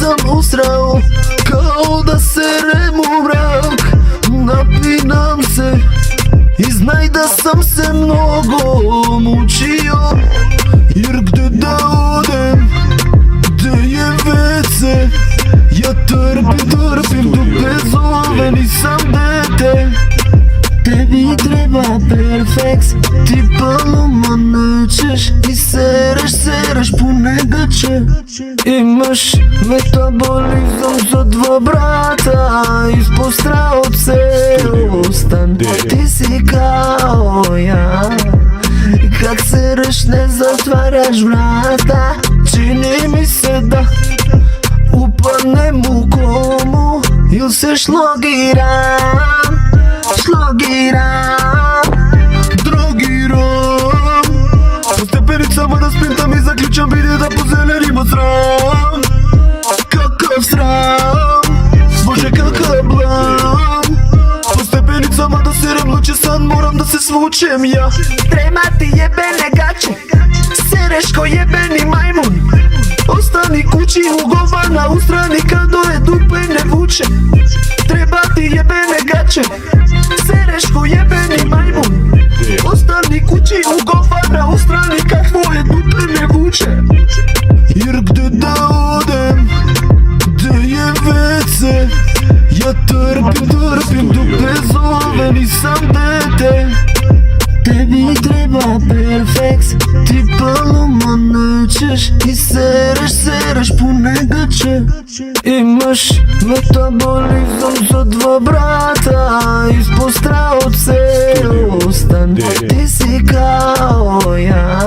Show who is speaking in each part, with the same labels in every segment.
Speaker 1: sam usrao, kao da serem u mrak. Napinam se i znaj da sam se mnogo mučio, jer gde da odem, gde je WC, ja trpim dupe zove, nisam dete. Tebi treba perfekt, ti paloma nećeš i sereš pune gaće. Imaš metabolizam za dva brata, ispostrao ceo stan. Ti si kao ja, kad sereš ne zatvaraš vrata. Čini mi se da upadnem u komu ili se šlogiram, drogiram. Po stepenicama da sprintam i zaključam bilje da po zelenima sram. Kakav sram, Bože kakav blam. Po stepenicama da serem luče, sad moram da se svučem ja.
Speaker 2: Treba ti jebene gaće, sereš ko jebeni majmun.
Speaker 1: Ostani kući ugovana u strani kad ove dupe ne vuče.
Speaker 2: Treba ti jebene gaće, sereš ko jebeni majmun.
Speaker 1: Ostani kući ugovana u strani kad tvoje dupe ne vuče. Jer gde da odem, gde je WC, ja trpim dupe zove, nisam dete. Tebi treba perfekt, ti paloma nećeš i sereš pune gaće. Imaš metabolizam za dva brata, ispostrao ceo stan. Ti si kao ja,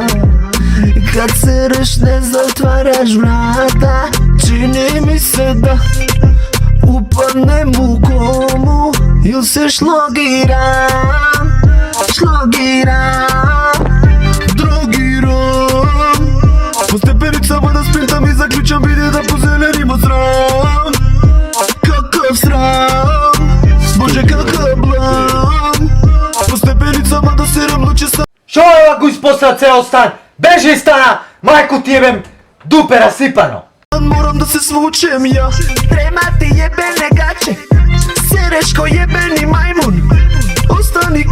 Speaker 1: kad sereš ne zatvaraš vrata. Čini mi se da upadnem u komu ili se šlogiram, drogiram. Po stepenicama da sprintam i zaključam bilje da po zelenima sram. Kakav sram, Bože kakav blam. Po stepenicama da serem luče sa...
Speaker 3: Šo je ovako isposla ceo stan? Beži iz stana, majku ti jebem, dupe rasipano.
Speaker 1: Moram da se svučem ja.
Speaker 2: Treba ti jebene gaće, sereš ko jebeni majmun.
Speaker 1: Ostani